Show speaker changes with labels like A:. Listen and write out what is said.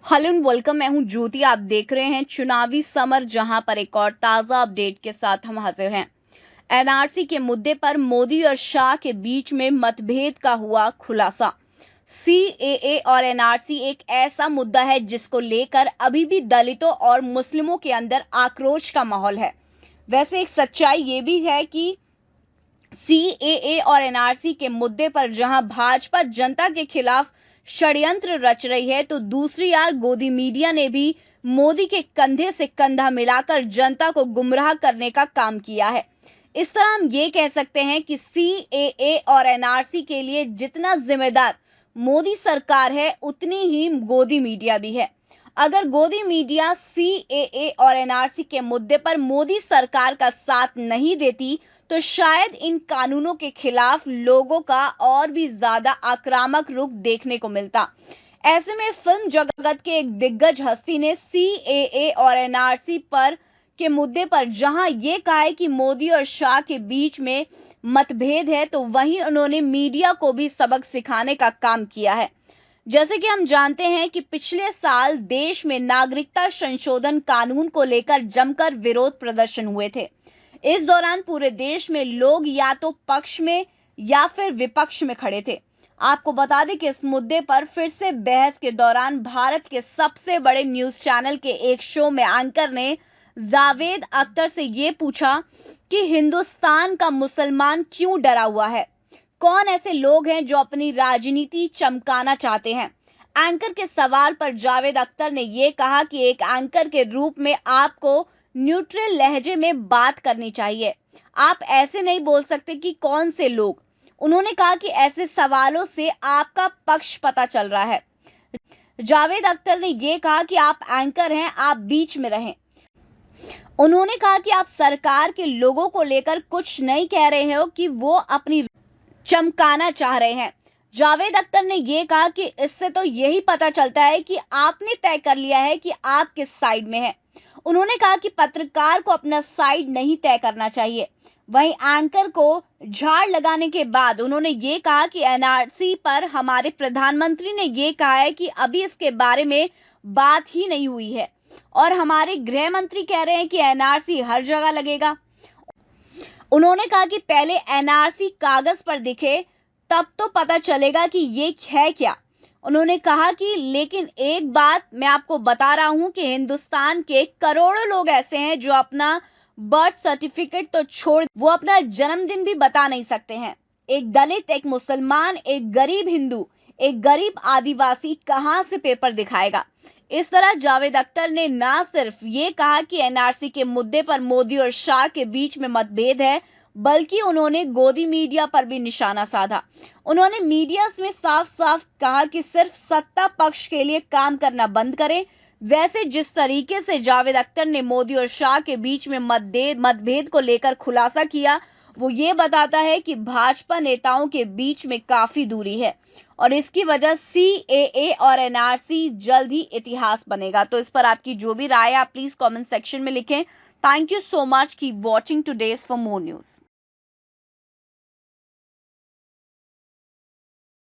A: Hello and welcome. मैं हूं ज्योति। आप देख रहे हैं चुनावी समर, जहां पर एक और ताजा अपडेट के साथ हम हाजिर हैं। एनआरसी के मुद्दे पर मोदी और शाह के बीच में मतभेद का हुआ खुलासा। सीएए और एनआरसी एक ऐसा मुद्दा है जिसको लेकर अभी भी दलितों और मुस्लिमों के अंदर आक्रोश का माहौल है। वैसे एक सच्चाई ये भी है कि सीएए और एनआरसी के मुद्दे पर जहां भाजपा जनता के खिलाफ षड्यंत्र रच रही है, तो दूसरी यार गोदी मीडिया ने भी मोदी के कंधे से कंधा मिलाकर जनता को गुमराह करने का काम किया है। इस तरह हम ये कह सकते हैं कि सीएए और एनआरसी के लिए जितना जिम्मेदार मोदी सरकार है, उतनी ही गोदी मीडिया भी है। अगर गोदी मीडिया सीएए और एनआरसी के मुद्दे पर मोदी सरकार का साथ नहीं देती, तो शायद इन कानूनों के खिलाफ लोगों का और भी ज्यादा आक्रामक रुख देखने को मिलता। ऐसे में फिल्म जगत के एक दिग्गज हस्ती ने सीएए और एनआरसी पर के मुद्दे पर जहां ये कहा है कि मोदी और शाह के बीच में मतभेद है, तो वहीं उन्होंने मीडिया को भी सबक सिखाने का काम किया है। जैसे कि हम जानते हैं कि पिछले साल देश में नागरिकता संशोधन कानून को लेकर जमकर विरोध प्रदर्शन हुए थे। इस दौरान पूरे देश में लोग या तो पक्ष में या फिर विपक्ष में खड़े थे। आपको बता दें कि इस मुद्दे पर फिर से बहस के दौरान भारत के सबसे बड़े न्यूज चैनल के एक शो में एंकर ने जावेद अख्तर से ये पूछा कि हिंदुस्तान का मुसलमान क्यों डरा हुआ है, कौन ऐसे लोग हैं जो अपनी राजनीति चमकाना चाहते हैं। एंकर के सवाल पर जावेद अख्तर ने यह कहा कि एक एंकर के रूप में आपको न्यूट्रल लहजे में बात करनी चाहिए, आप ऐसे नहीं बोल सकते कि कौन से लोग। उन्होंने कहा कि ऐसे सवालों से आपका पक्ष पता चल रहा है। जावेद अख्तर ने यह कहा कि आप एंकर हैं, आप बीच में रहें। उन्होंने कहा कि आप सरकार के लोगों को लेकर कुछ नहीं कह रहे हो कि वो अपनी चमकाना चाह रहे हैं। जावेद अख्तर ने यह कहा कि इससे तो यही पता चलता है कि आपने तय कर लिया है कि आप किस साइड में हैं। उन्होंने कहा कि पत्रकार को अपना साइड नहीं तय करना चाहिए। वहीं एंकर को झाड़ लगाने के बाद उन्होंने ये कहा कि एनआरसी पर हमारे प्रधानमंत्री ने ये कहा है कि अभी इसके बारे में बात ही नहीं हुई है, और हमारे गृह मंत्री कह रहे हैं कि एनआरसी हर जगह लगेगा। उन्होंने कहा कि पहले एनआरसी कागज पर दिखे, तब तो पता चलेगा कि ये है क्या। उन्होंने कहा कि लेकिन एक बात मैं आपको बता रहा हूं कि हिंदुस्तान के करोड़ों लोग ऐसे हैं जो अपना बर्थ सर्टिफिकेट तो छोड़, वो अपना जन्मदिन भी बता नहीं सकते हैं। एक दलित, एक मुसलमान, एक गरीब हिंदू, एक गरीब आदिवासी कहां से पेपर दिखाएगा। इस तरह जावेद अख्तर ने ना सिर्फ ये कहा कि एनआरसी के मुद्दे पर मोदी और शाह के बीच में मतभेद है, बल्कि उन्होंने गोदी मीडिया पर भी निशाना साधा। उन्होंने मीडिया में साफ साफ कहा कि सिर्फ सत्ता पक्ष के लिए काम करना बंद करें। वैसे जिस तरीके से जावेद अख्तर ने मोदी और शाह के बीच में मतभेद को लेकर खुलासा किया, वो ये बताता है कि भाजपा नेताओं के बीच में काफी दूरी है, और इसकी वजह सीएए और एनआरसी जल्द ही इतिहास बनेगा। तो इस पर आपकी जो भी राय है, आप प्लीज कमेंट सेक्शन में लिखें। Thank you so much. Keep watching today's for more news.